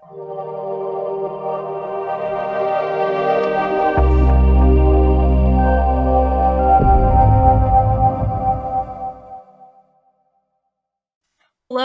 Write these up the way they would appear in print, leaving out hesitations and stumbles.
Hello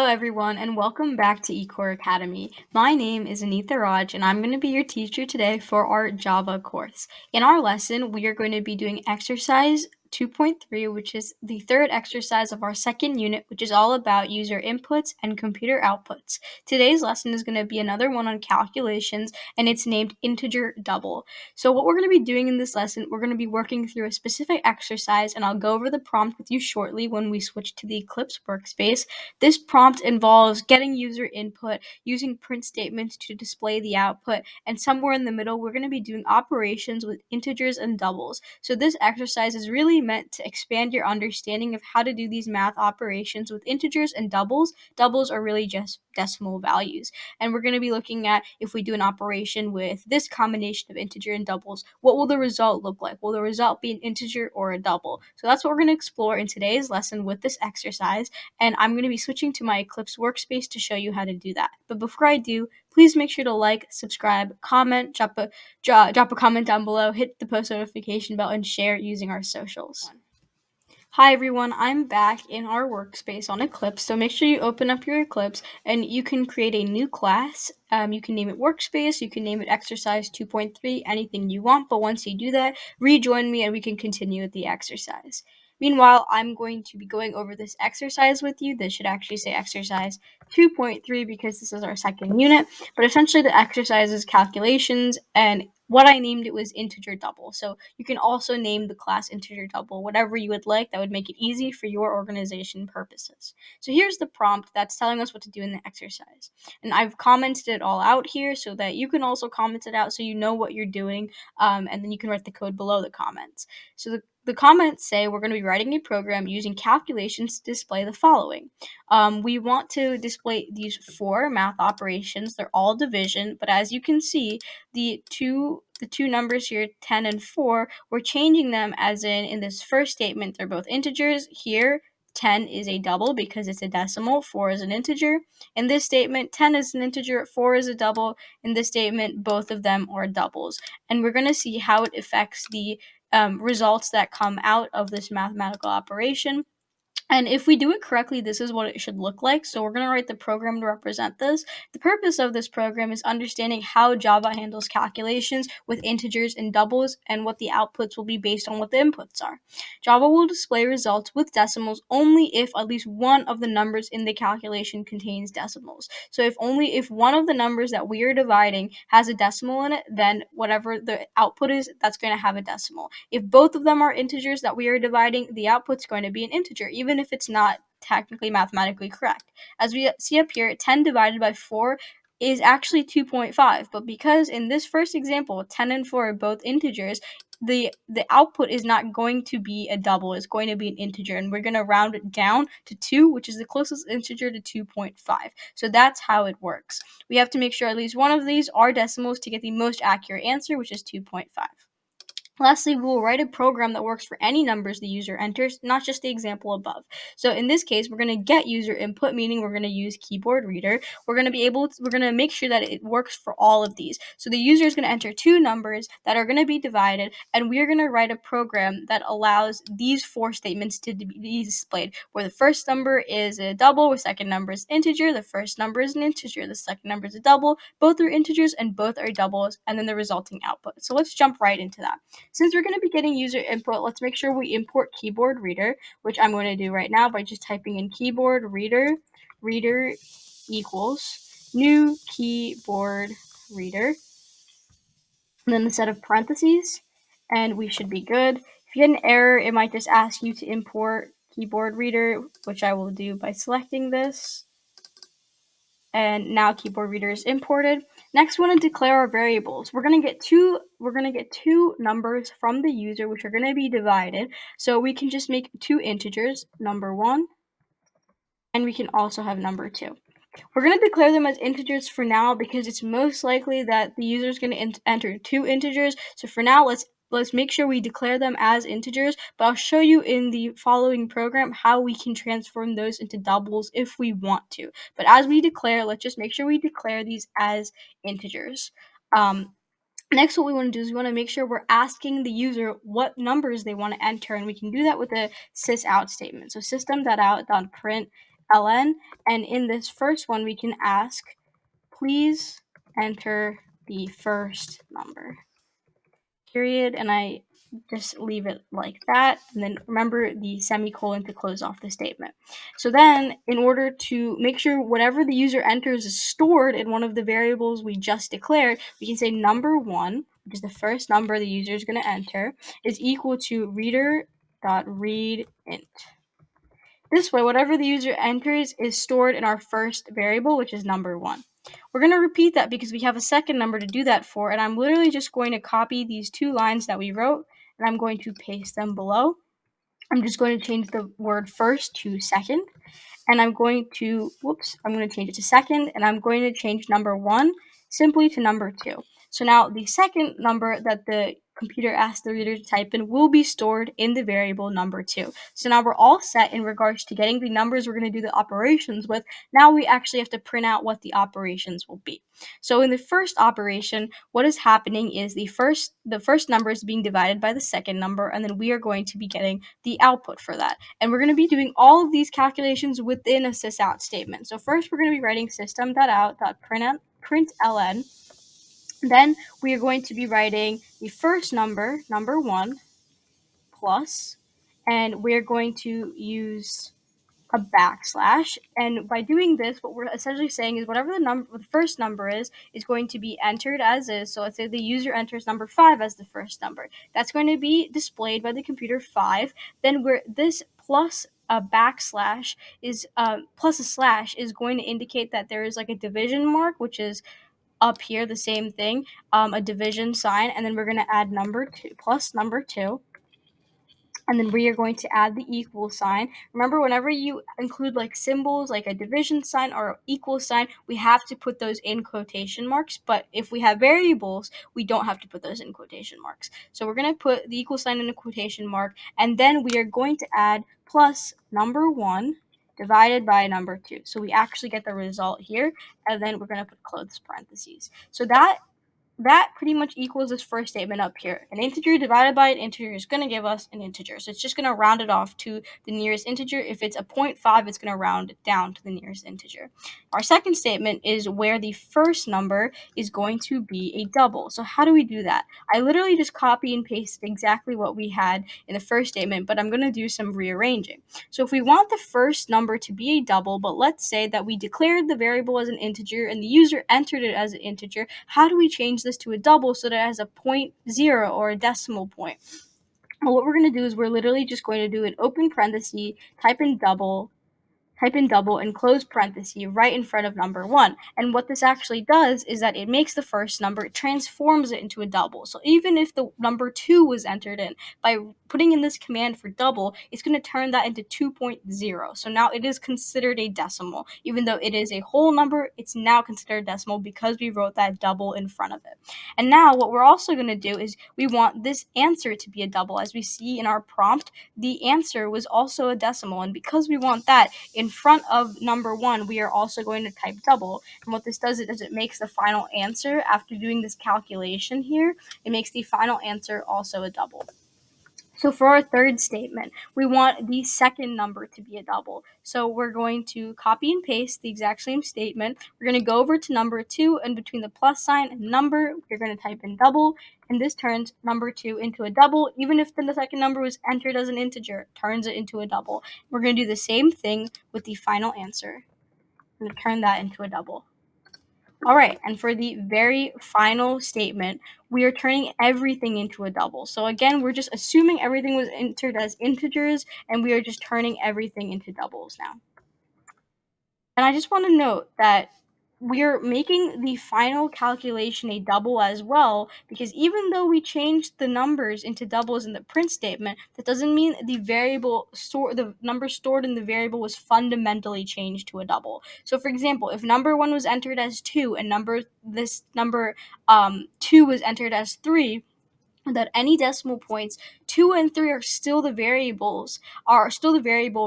everyone and welcome back to eCoreAcademy. My name is Anita and I'm going to be your teacher today for our Java course. In our lesson, we are going to be doing exercise 2.3, which is the third exercise of our second unit, which is all about user inputs and computer outputs. Today's lesson is going to be another one on calculations, and it's named IntegerDouble. So what we're going to be doing in this lesson, we're going to be working through a specific exercise, and I'll go over the prompt with you shortly when we switch to the Eclipse workspace. This prompt involves getting user input, using print statements to display the output, and somewhere in the middle, we're going to be doing operations with integers and doubles. So this exercise is really meant to expand your understanding of how to do these math operations with integers and doubles. Doubles are really just decimal values. And we're going to be looking at if we do an operation with this combination of integer and doubles, what will the result look like? Will the result be an integer or a double? So that's what we're going to explore in today's lesson with this exercise. And I'm going to be switching to my Eclipse workspace to show you how to do that. But before I do, please make sure to like, subscribe, comment, drop a comment down below, hit the post notification bell, and share using our socials. Hi everyone, I'm back in our workspace on Eclipse, so make sure you open up your Eclipse and you can create a new class. You can name it Workspace, you can name it Exercise 2.3, anything you want, but once you do that, rejoin me and we can continue with the exercise. Meanwhile, I'm going to be going over this exercise with you. This should actually say Exercise 2.3 because this is our second unit, but essentially the exercise is calculations, and what I named it was IntegerDouble. So you can also name the class IntegerDouble, whatever you would like. That would make it easy for your organization purposes. So here's the prompt that's telling us what to do in the exercise. And I've commented it all out here so that you can also comment it out so you know what you're doing, and then you can write the code below the comments. So the comments say we're going to be writing a program using calculations to display the following. We want to display these 4 math operations. They're all division, but as you can see, the two numbers here, 10 and 4, we're changing them as in this first statement, they're both integers. Here, 10 is a double because it's a decimal, 4 is an integer. In this statement, 10 is an integer, 4 is a double. In this statement, both of them are doubles. And we're going to see how it affects the results that come out of this mathematical operation. And if we do it correctly, this is what it should look like. So we're going to write the program to represent this. The purpose of this program is understanding how Java handles calculations with integers and doubles and what the outputs will be based on what the inputs are. Java will display results with decimals only if at least one of the numbers in the calculation contains decimals. So if one of the numbers that we are dividing has a decimal in it, then whatever the output is, that's going to have a decimal. If both of them are integers that we are dividing, the output's going to be an integer, even if it's not technically mathematically correct. As we see up here, 10 divided by 4 is actually 2.5, but because in this first example, 10 and 4 are both integers, the output is not going to be a double, it's going to be an integer, and we're going to round it down to 2, which is the closest integer to 2.5. So that's how it works. We have to make sure at least one of these are decimals to get the most accurate answer, which is 2.5. Lastly, we will write a program that works for any numbers the user enters, not just the example above. So in this case, we're going to get user input, meaning we're going to use keyboard reader. We're going to make sure that it works for all of these. So the user is going to enter 2 numbers that are going to be divided, and we are going to write a program that allows these 4 statements to be displayed, where the first number is a double, the second number is integer, the first number is an integer, the second number is a double, both are integers and both are doubles, and then the resulting output. So let's jump right into that. Since we're going to be getting user input, let's make sure we import keyboard reader, which I'm going to do right now by just typing in keyboard reader equals new keyboard reader, and then a set of parentheses, and we should be good. If you get an error, it might just ask you to import keyboard reader, which I will do by selecting this. And now keyboard reader is imported. Next, we want to declare our variables. We're going to get two numbers from the user, which are going to be divided. So we can just make 2 integers, number 1, and we can also have number 2. We're going to declare them as integers for now because it's most likely that the user is going to enter 2 integers. So for now, let's let's make sure we declare them as integers, but I'll show you in the following program how we can transform those into doubles if we want to. But as we declare, let's just make sure we declare these as integers. Next, what we want to do is we want to make sure we're asking the user what numbers they want to enter, and we can do that with a sysout statement. So system.out.println, and in this first one, we can ask, please enter the first number, period, and I just leave it like that, and then remember the semicolon to close off the statement. So then, in order to make sure whatever the user enters is stored in one of the variables we just declared, we can say number1, which is the first number the user is going to enter, is equal to reader.readInt. This way, whatever the user enters is stored in our first variable, which is number1. We're going to repeat that because we have a second number to do that for, and I'm literally just going to copy these two lines that we wrote, and I'm going to paste them below. I'm just going to change the word first to second, and I'm going to change it to second, and I'm going to change number1 simply to number2. So now the second number that the computer asks the reader to type in will be stored in the variable number2. So now we're all set in regards to getting the numbers we're going to do the operations with. Now we actually have to print out what the operations will be. So in the first operation, what is happening is the first number is being divided by the second number, and then we are going to be getting the output for that. And we're going to be doing all of these calculations within a sysout statement. So first we're going to be writing system.out.println. Then we are going to be writing the first number, number1, plus, and we're going to use a backslash, and by doing this, what we're essentially saying is whatever the first number is going to be entered as is. So let's say the user enters number 5 as the first number. That's going to be displayed by the computer 5. Then this plus a backslash is plus a slash is going to indicate that there is like a division mark, which is up here, the same thing, a division sign, and then we're going to add number 2 plus number 2. And then we are going to add the equal sign. Remember, whenever you include like symbols like a division sign or equal sign, we have to put those in quotation marks. But if we have variables, we don't have to put those in quotation marks. So we're going to put the equal sign in a quotation mark, and then we are going to add plus number1 divided by number 2. So we actually get the result here, and then we're going to put closed parentheses. So that pretty much equals this first statement up here. An integer divided by an integer is going to give us an integer. So it's just going to round it off to the nearest integer. If it's a 0.5, it's going to round it down to the nearest integer. Our second statement is where the first number is going to be a double. So how do we do that? I literally just copy and paste exactly what we had in the first statement, but I'm going to do some rearranging. So if we want the first number to be a double, but let's say that we declared the variable as an integer and the user entered it as an integer, how do we change this to a double so that it has a 0.0 or a decimal point? Well, what we're going to do is we're literally just going to do an open parenthesis, type in double, and close parenthesis right in front of number 1. And what this actually does is that it makes the first number, it transforms it into a double. So even if the number 2 was entered in, by putting in this command for double, it's going to turn that into 2.0. So now it is considered a decimal. Even though it is a whole number, it's now considered a decimal because we wrote that double in front of it. And now what we're also going to do is we want this answer to be a double. As we see in our prompt, the answer was also a decimal. And because we want that, in front of number 1, we are also going to type double. And what this does is it makes the final answer, after doing this calculation here, it makes the final answer also a double. So for our third statement, we want the second number to be a double. So we're going to copy and paste the exact same statement. We're going to go over to number 2, and between the plus sign and number, we're going to type in double, and this turns number 2 into a double. Even if the second number was entered as an integer, it turns it into a double. We're going to do the same thing with the final answer. I'm going to turn that into a double. All right, and for the very final statement, we are turning everything into a double. So again, we're just assuming everything was entered as integers, and we are just turning everything into doubles now. And I just want to note that we're making the final calculation a double as well, because even though we changed the numbers into doubles in the print statement, that doesn't mean the number stored in the variable was fundamentally changed to a double. So for example, if number 1 was entered as 2 and number 2 was entered as 3, that any decimal points 2 and 3 are still the variable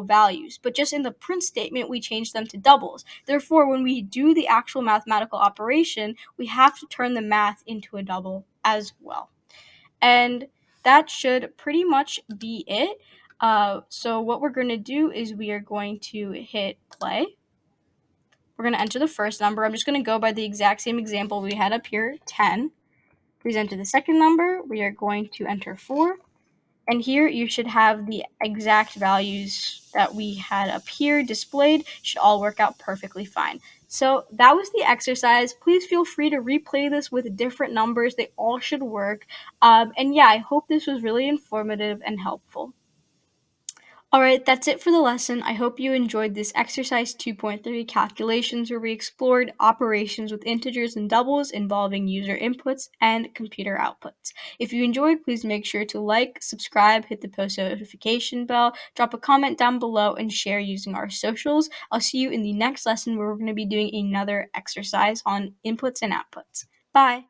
values, but just in the print statement we change them to doubles. Therefore, when we do the actual mathematical operation, we have to turn the math into a double as well. And that should pretty much be it. So what we're going to do is we are going to hit play. We're going to enter the first number. I'm just going to go by the exact same example we had up here, 10. Please enter the second number. We are going to enter 4. And here you should have the exact values that we had up here displayed. Should all work out perfectly fine. So that was the exercise. Please feel free to replay this with different numbers. They all should work. And yeah, I hope this was really informative and helpful. Alright, that's it for the lesson. I hope you enjoyed this exercise 2.3 calculations where we explored operations with integers and doubles involving user inputs and computer outputs. If you enjoyed, please make sure to like, subscribe, hit the post notification bell, drop a comment down below, and share using our socials. I'll see you in the next lesson where we're going to be doing another exercise on inputs and outputs. Bye!